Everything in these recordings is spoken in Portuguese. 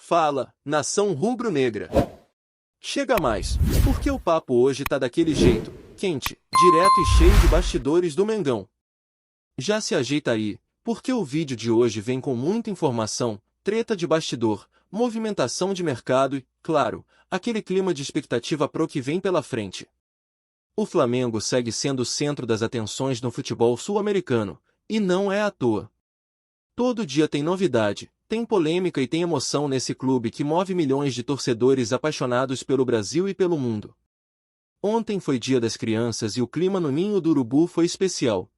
Fala, nação rubro-negra. Chega mais, porque o papo hoje tá daquele jeito, quente, direto e cheio de bastidores do Mengão. Já se ajeita aí, porque o vídeo de hoje vem com muita informação, treta de bastidor, movimentação de mercado e, claro, aquele clima de expectativa pro que vem pela frente. O Flamengo segue sendo o centro das atenções no futebol sul-americano, e não é à toa. Todo dia tem novidade, tem polêmica e tem emoção nesse clube que move milhões de torcedores apaixonados pelo Brasil e pelo mundo. Ontem foi Dia das Crianças e o clima no Ninho do Urubu foi especial.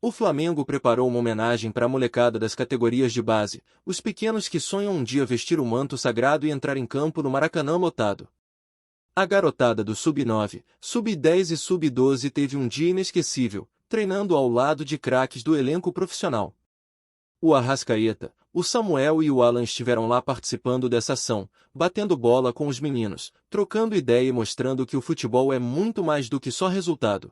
O Flamengo preparou uma homenagem para a molecada das categorias de base, os pequenos que sonham um dia vestir o manto sagrado e entrar em campo no Maracanã lotado. A garotada do Sub-9, Sub-10 e Sub-12 teve um dia inesquecível, treinando ao lado de craques do elenco profissional. O Arrascaeta, o Samuel e o Alan estiveram lá participando dessa ação, batendo bola com os meninos, trocando ideia e mostrando que o futebol é muito mais do que só resultado.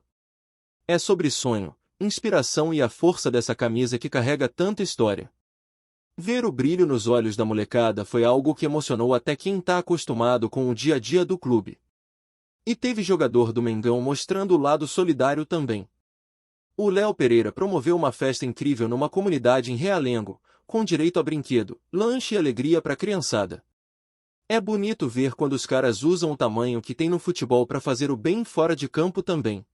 É sobre sonho, inspiração e a força dessa camisa que carrega tanta história. Ver o brilho nos olhos da molecada foi algo que emocionou até quem tá acostumado com o dia a dia do clube. E teve jogador do Mengão mostrando o lado solidário também. O Léo Pereira promoveu uma festa incrível numa comunidade em Realengo, com direito a brinquedo, lanche e alegria para a criançada. É bonito ver quando os caras usam o tamanho que tem no futebol para fazer o bem fora de campo também.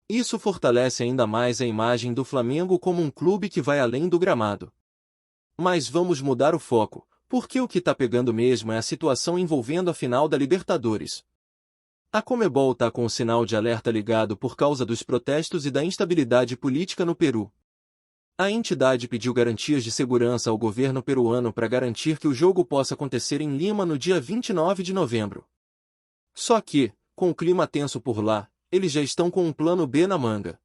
Isso fortalece ainda mais a imagem do Flamengo como um clube que vai além do gramado. Mas vamos mudar o foco, porque o que tá pegando mesmo é a situação envolvendo a final da Libertadores. A Conmebol tá com o sinal de alerta ligado por causa dos protestos e da instabilidade política no Peru. A entidade pediu garantias de segurança ao governo peruano para garantir que o jogo possa acontecer em Lima no dia 29 de novembro. Só que, com o clima tenso por lá, eles já estão com um plano B na manga.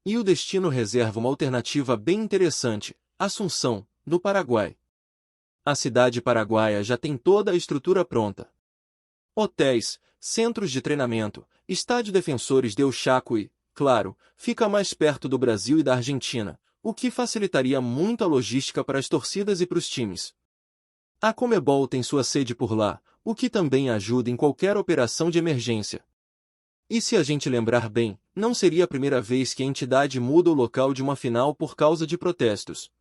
E o destino reserva uma alternativa bem interessante, Assunção, no Paraguai. A cidade paraguaia já tem toda a estrutura pronta. Hotéis, centros de treinamento, estádio Defensores del Chaco e, claro, fica mais perto do Brasil e da Argentina, o que facilitaria muito a logística para as torcidas e para os times. A Conmebol tem sua sede por lá, o que também ajuda em qualquer operação de emergência. E se a gente lembrar bem, não seria a primeira vez que a entidade muda o local de uma final por causa de protestos.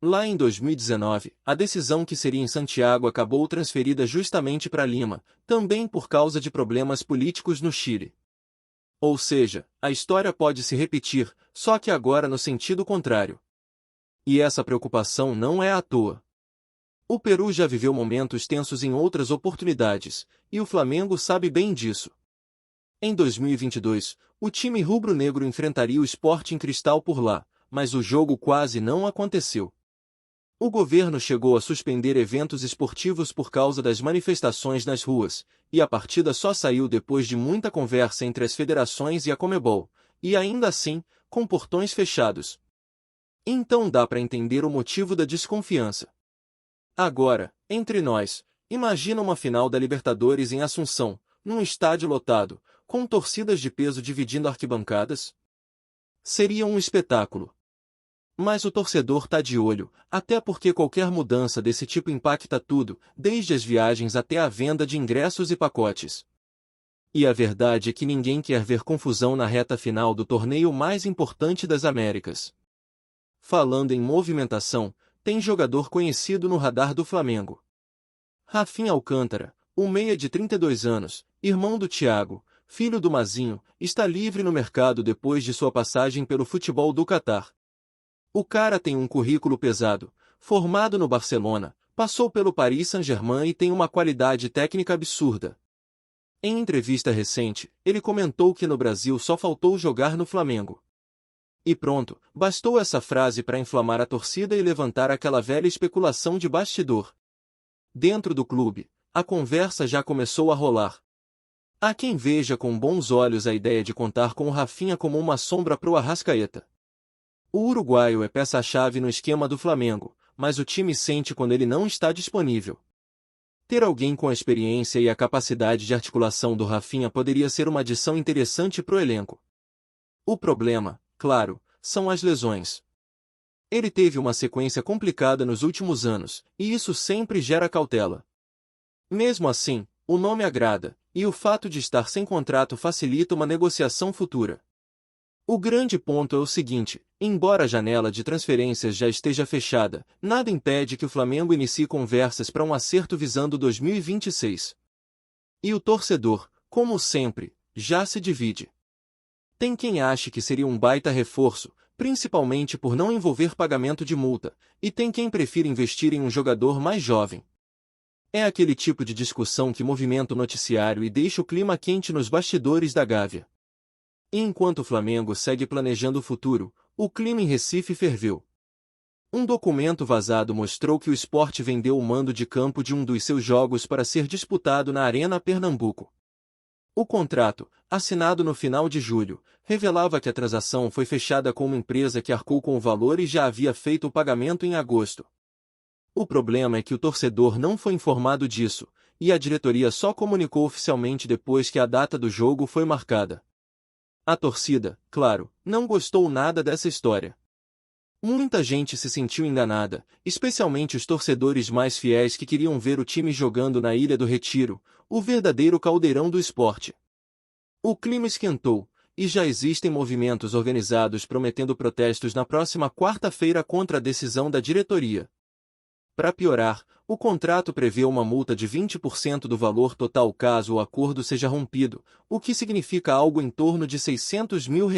Lá em 2019, a decisão que seria em Santiago acabou transferida justamente para Lima, também por causa de problemas políticos no Chile. Ou seja, a história pode se repetir, só que agora no sentido contrário. E essa preocupação não é à toa. O Peru já viveu momentos tensos em outras oportunidades, e o Flamengo sabe bem disso. Em 2022, o time rubro-negro enfrentaria o Sporting Cristal por lá, mas o jogo quase não aconteceu. O governo chegou a suspender eventos esportivos por causa das manifestações nas ruas, e a partida só saiu depois de muita conversa entre as federações e a Conmebol, e ainda assim, com portões fechados. Então dá para entender o motivo da desconfiança. Agora, entre nós, imagina uma final da Libertadores em Assunção, num estádio lotado, com torcidas de peso dividindo arquibancadas? Seria um espetáculo. Mas o torcedor tá de olho, até porque qualquer mudança desse tipo impacta tudo, desde as viagens até a venda de ingressos e pacotes. E a verdade é que ninguém quer ver confusão na reta final do torneio mais importante das Américas. Falando em movimentação, tem jogador conhecido no radar do Flamengo. Rafinha Alcântara, um meia de 32 anos, irmão do Thiago, filho do Mazinho, está livre no mercado depois de sua passagem pelo futebol do Catar. O cara tem um currículo pesado, formado no Barcelona, passou pelo Paris Saint-Germain e tem uma qualidade técnica absurda. Em entrevista recente, ele comentou que no Brasil só faltou jogar no Flamengo. E pronto, bastou essa frase para inflamar a torcida e levantar aquela velha especulação de bastidor. Dentro do clube, a conversa já começou a rolar. Há quem veja com bons olhos a ideia de contar com o Rafinha como uma sombra pro Arrascaeta. O uruguaio é peça-chave no esquema do Flamengo, mas o time sente quando ele não está disponível. Ter alguém com a experiência e a capacidade de articulação do Rafinha poderia ser uma adição interessante pro elenco. O problema, claro, são as lesões. Ele teve uma sequência complicada nos últimos anos, e isso sempre gera cautela. Mesmo assim, o nome agrada, e o fato de estar sem contrato facilita uma negociação futura. O grande ponto é o seguinte: embora a janela de transferências já esteja fechada, nada impede que o Flamengo inicie conversas para um acerto visando 2026. E o torcedor, como sempre, já se divide. Tem quem ache que seria um baita reforço, principalmente por não envolver pagamento de multa, e tem quem prefira investir em um jogador mais jovem. É aquele tipo de discussão que movimenta o noticiário e deixa o clima quente nos bastidores da Gávea. E enquanto o Flamengo segue planejando o futuro, o clima em Recife ferveu. Um documento vazado mostrou que o Sport vendeu o mando de campo de um dos seus jogos para ser disputado na Arena Pernambuco. O contrato, assinado no final de julho, revelava que a transação foi fechada com uma empresa que arcou com o valor e já havia feito o pagamento em agosto. O problema é que o torcedor não foi informado disso, e a diretoria só comunicou oficialmente depois que a data do jogo foi marcada. A torcida, claro, não gostou nada dessa história. Muita gente se sentiu enganada, especialmente os torcedores mais fiéis que queriam ver o time jogando na Ilha do Retiro, o verdadeiro caldeirão do esporte. O clima esquentou, e já existem movimentos organizados prometendo protestos na próxima quarta-feira contra a decisão da diretoria. Para piorar, o contrato prevê uma multa de 20% do valor total caso o acordo seja rompido, o que significa algo em torno de R$ 600 mil.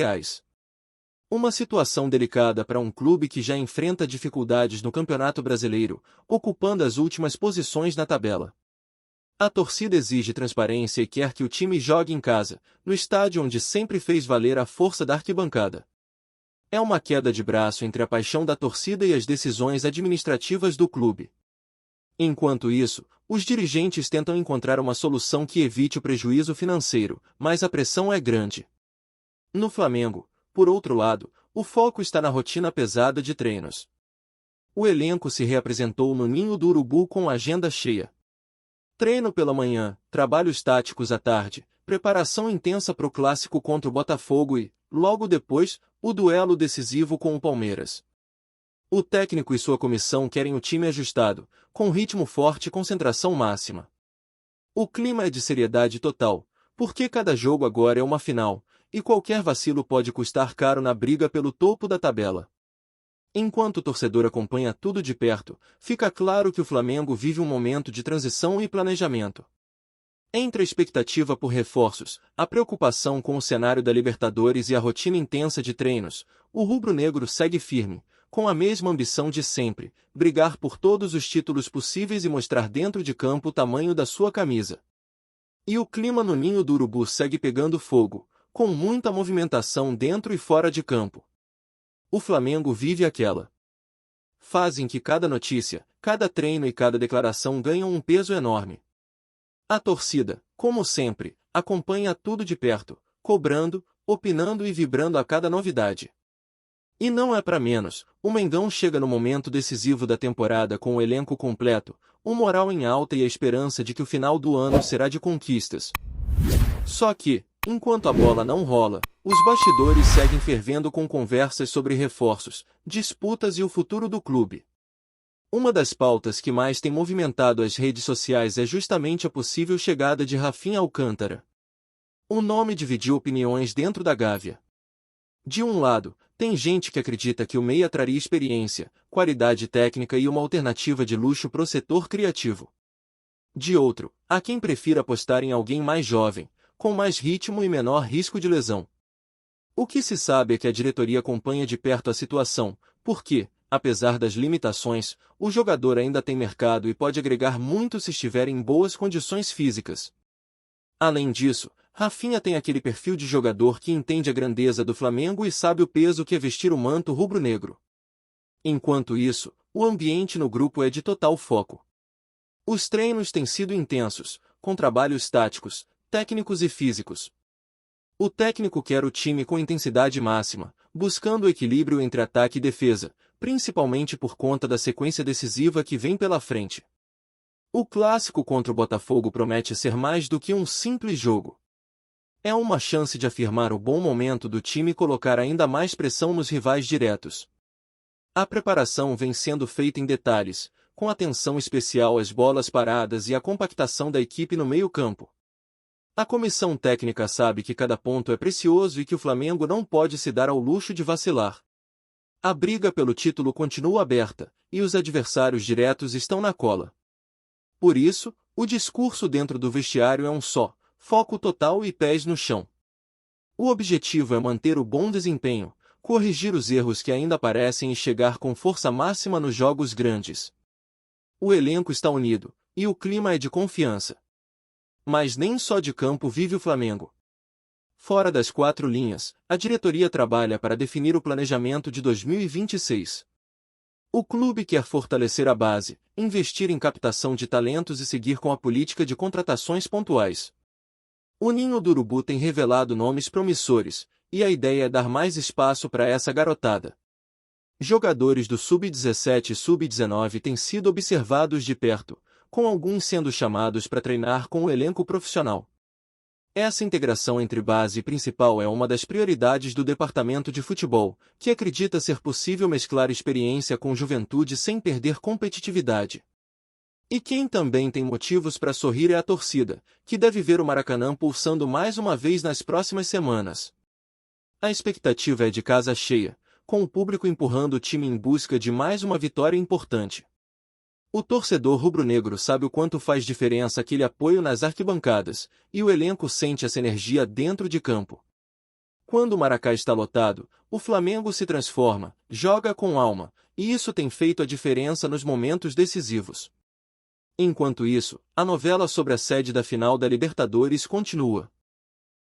Uma situação delicada para um clube que já enfrenta dificuldades no Campeonato Brasileiro, ocupando as últimas posições na tabela. A torcida exige transparência e quer que o time jogue em casa, no estádio onde sempre fez valer a força da arquibancada. É uma queda de braço entre a paixão da torcida e as decisões administrativas do clube. Enquanto isso, os dirigentes tentam encontrar uma solução que evite o prejuízo financeiro, mas a pressão é grande. No Flamengo, por outro lado, o foco está na rotina pesada de treinos. O elenco se reapresentou no Ninho do Urubu com agenda cheia. Treino pela manhã, trabalhos táticos à tarde, preparação intensa para o clássico contra o Botafogo e, logo depois, o duelo decisivo com o Palmeiras. O técnico e sua comissão querem o time ajustado, com ritmo forte e concentração máxima. O clima é de seriedade total, porque cada jogo agora é uma final, e qualquer vacilo pode custar caro na briga pelo topo da tabela. Enquanto o torcedor acompanha tudo de perto, fica claro que o Flamengo vive um momento de transição e planejamento. Entre a expectativa por reforços, a preocupação com o cenário da Libertadores e a rotina intensa de treinos, o rubro-negro segue firme, com a mesma ambição de sempre, brigar por todos os títulos possíveis e mostrar dentro de campo o tamanho da sua camisa. E o clima no Ninho do Urubu segue pegando fogo, com muita movimentação dentro e fora de campo. O Flamengo vive aquela fase em que cada notícia, cada treino e cada declaração ganham um peso enorme. A torcida, como sempre, acompanha tudo de perto, cobrando, opinando e vibrando a cada novidade. E não é para menos, o Mengão chega no momento decisivo da temporada com o elenco completo, o moral em alta e a esperança de que o final do ano será de conquistas. Só que, enquanto a bola não rola, os bastidores seguem fervendo com conversas sobre reforços, disputas e o futuro do clube. Uma das pautas que mais tem movimentado as redes sociais é justamente a possível chegada de Rafinha Alcântara. O nome dividiu opiniões dentro da Gávea. De um lado, tem gente que acredita que o meia traria experiência, qualidade técnica e uma alternativa de luxo pro setor criativo. De outro, há quem prefira apostar em alguém mais jovem, com mais ritmo e menor risco de lesão. O que se sabe é que a diretoria acompanha de perto a situação, porque, apesar das limitações, o jogador ainda tem mercado e pode agregar muito se estiver em boas condições físicas. Além disso, Rafinha tem aquele perfil de jogador que entende a grandeza do Flamengo e sabe o peso que é vestir o manto rubro-negro. Enquanto isso, o ambiente no grupo é de total foco. Os treinos têm sido intensos, com trabalhos táticos, técnicos e físicos. O técnico quer o time com intensidade máxima, buscando o equilíbrio entre ataque e defesa, principalmente por conta da sequência decisiva que vem pela frente. O clássico contra o Botafogo promete ser mais do que um simples jogo. É uma chance de afirmar o bom momento do time e colocar ainda mais pressão nos rivais diretos. A preparação vem sendo feita em detalhes, com atenção especial às bolas paradas e à compactação da equipe no meio-campo. A comissão técnica sabe que cada ponto é precioso e que o Flamengo não pode se dar ao luxo de vacilar. A briga pelo título continua aberta, e os adversários diretos estão na cola. Por isso, o discurso dentro do vestiário é um só: foco total e pés no chão. O objetivo é manter o bom desempenho, corrigir os erros que ainda aparecem e chegar com força máxima nos jogos grandes. O elenco está unido, e o clima é de confiança. Mas nem só de campo vive o Flamengo. Fora das quatro linhas, a diretoria trabalha para definir o planejamento de 2026. O clube quer fortalecer a base, investir em captação de talentos e seguir com a política de contratações pontuais. O Ninho do Urubu tem revelado nomes promissores, e a ideia é dar mais espaço para essa garotada. Jogadores do Sub-17 e Sub-19 têm sido observados de perto, com alguns sendo chamados para treinar com o elenco profissional. Essa integração entre base e principal é uma das prioridades do departamento de futebol, que acredita ser possível mesclar experiência com juventude sem perder competitividade. E quem também tem motivos para sorrir é a torcida, que deve ver o Maracanã pulsando mais uma vez nas próximas semanas. A expectativa é de casa cheia, com o público empurrando o time em busca de mais uma vitória importante. O torcedor rubro-negro sabe o quanto faz diferença aquele apoio nas arquibancadas, e o elenco sente essa energia dentro de campo. Quando o Maracanã está lotado, o Flamengo se transforma, joga com alma, e isso tem feito a diferença nos momentos decisivos. Enquanto isso, a novela sobre a sede da final da Libertadores continua.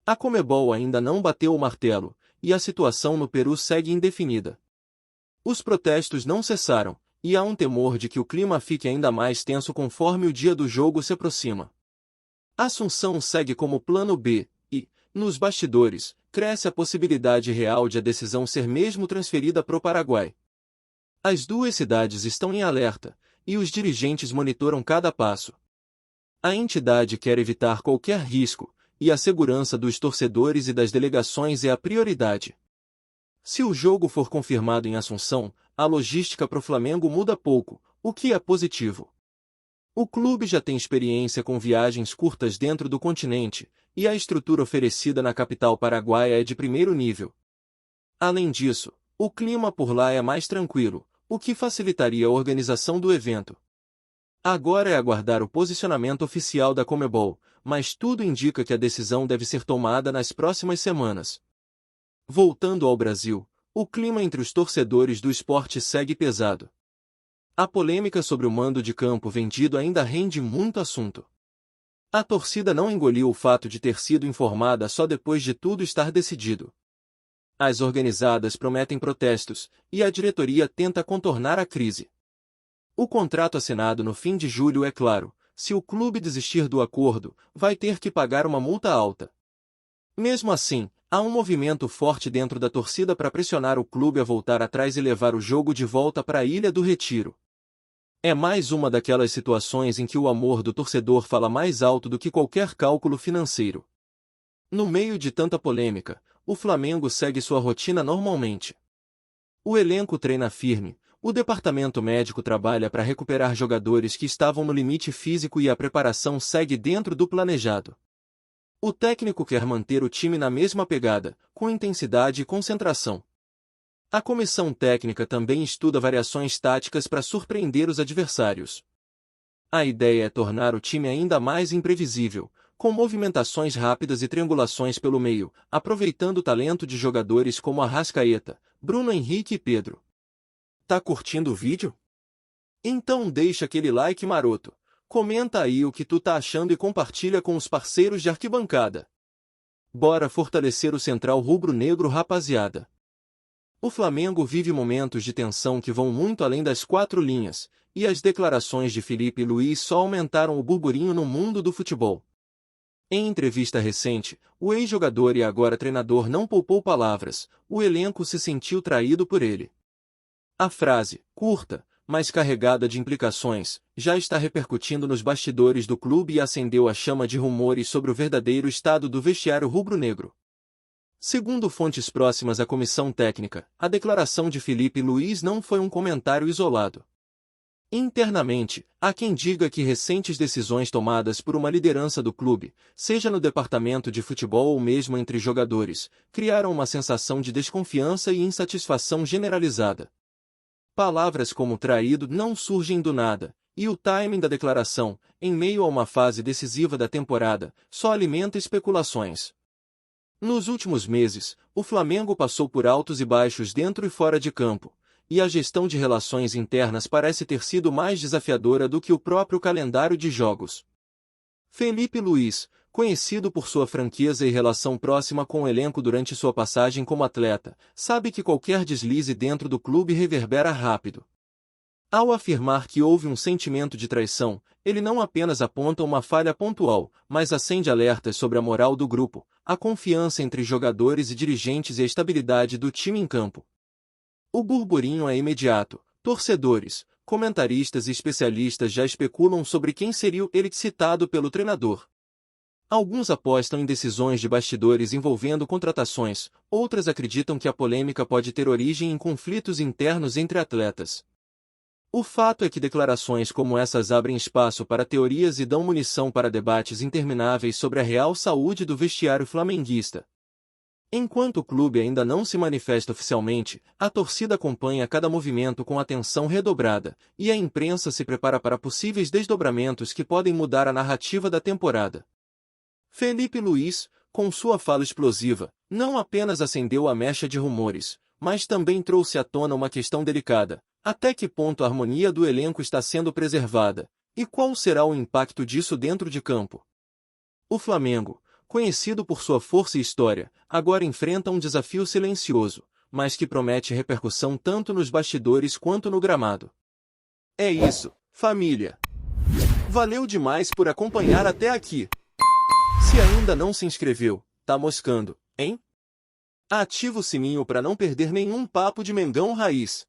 A Conmebol ainda não bateu o martelo, e a situação no Peru segue indefinida. Os protestos não cessaram, e há um temor de que o clima fique ainda mais tenso conforme o dia do jogo se aproxima. Assunção segue como plano B, e, nos bastidores, cresce a possibilidade real de a decisão ser mesmo transferida para o Paraguai. As duas cidades estão em alerta, e os dirigentes monitoram cada passo. A entidade quer evitar qualquer risco, e a segurança dos torcedores e das delegações é a prioridade. Se o jogo for confirmado em Assunção, a logística para o Flamengo muda pouco, o que é positivo. O clube já tem experiência com viagens curtas dentro do continente, e a estrutura oferecida na capital paraguaia é de primeiro nível. Além disso, o clima por lá é mais tranquilo, o que facilitaria a organização do evento. Agora é aguardar o posicionamento oficial da Conmebol, mas tudo indica que a decisão deve ser tomada nas próximas semanas. Voltando ao Brasil, o clima entre os torcedores do esporte segue pesado. A polêmica sobre o mando de campo vendido ainda rende muito assunto. A torcida não engoliu o fato de ter sido informada só depois de tudo estar decidido. As organizadas prometem protestos, e a diretoria tenta contornar a crise. O contrato assinado no fim de julho é claro: se o clube desistir do acordo, vai ter que pagar uma multa alta. Mesmo assim, há um movimento forte dentro da torcida para pressionar o clube a voltar atrás e levar o jogo de volta para a Ilha do Retiro. É mais uma daquelas situações em que o amor do torcedor fala mais alto do que qualquer cálculo financeiro. No meio de tanta polêmica, o Flamengo segue sua rotina normalmente. O elenco treina firme, o departamento médico trabalha para recuperar jogadores que estavam no limite físico e a preparação segue dentro do planejado. O técnico quer manter o time na mesma pegada, com intensidade e concentração. A comissão técnica também estuda variações táticas para surpreender os adversários. A ideia é tornar o time ainda mais imprevisível, com movimentações rápidas e triangulações pelo meio, aproveitando o talento de jogadores como Arrascaeta, Bruno Henrique e Pedro. Tá curtindo o vídeo? Então deixa aquele like maroto, comenta aí o que tu tá achando e compartilha com os parceiros de arquibancada. Bora fortalecer o central rubro-negro, rapaziada. O Flamengo vive momentos de tensão que vão muito além das quatro linhas, e as declarações de Felipe Luiz só aumentaram o burburinho no mundo do futebol. Em entrevista recente, o ex-jogador e agora treinador não poupou palavras: o elenco se sentiu traído por ele. A frase, curta, mas carregada de implicações, já está repercutindo nos bastidores do clube e acendeu a chama de rumores sobre o verdadeiro estado do vestiário rubro-negro. Segundo fontes próximas à comissão técnica, a declaração de Felipe Luiz não foi um comentário isolado. Internamente, há quem diga que recentes decisões tomadas por uma liderança do clube, seja no departamento de futebol ou mesmo entre jogadores, criaram uma sensação de desconfiança e insatisfação generalizada. Palavras como traído não surgem do nada, e o timing da declaração, em meio a uma fase decisiva da temporada, só alimenta especulações. Nos últimos meses, o Flamengo passou por altos e baixos dentro e fora de campo, e a gestão de relações internas parece ter sido mais desafiadora do que o próprio calendário de jogos. Felipe Luiz, conhecido por sua franqueza e relação próxima com o elenco durante sua passagem como atleta, sabe que qualquer deslize dentro do clube reverbera rápido. Ao afirmar que houve um sentimento de traição, ele não apenas aponta uma falha pontual, mas acende alertas sobre a moral do grupo, a confiança entre jogadores e dirigentes e a estabilidade do time em campo. O burburinho é imediato. Torcedores, comentaristas e especialistas já especulam sobre quem seria ele citado pelo treinador. Alguns apostam em decisões de bastidores envolvendo contratações, outras acreditam que a polêmica pode ter origem em conflitos internos entre atletas. O fato é que declarações como essas abrem espaço para teorias e dão munição para debates intermináveis sobre a real saúde do vestiário flamenguista. Enquanto o clube ainda não se manifesta oficialmente, a torcida acompanha cada movimento com atenção redobrada, e a imprensa se prepara para possíveis desdobramentos que podem mudar a narrativa da temporada. Felipe Luiz, com sua fala explosiva, não apenas acendeu a mecha de rumores, mas também trouxe à tona uma questão delicada: até que ponto a harmonia do elenco está sendo preservada, e qual será o impacto disso dentro de campo? O Flamengo, conhecido por sua força e história, agora enfrenta um desafio silencioso, mas que promete repercussão tanto nos bastidores quanto no gramado. É isso, família! Valeu demais por acompanhar até aqui! Se ainda não se inscreveu, tá moscando, hein? Ativa o sininho para não perder nenhum papo de Mengão Raiz.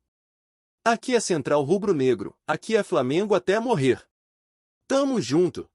Aqui é Central Rubro Negro, aqui é Flamengo até morrer. Tamo junto!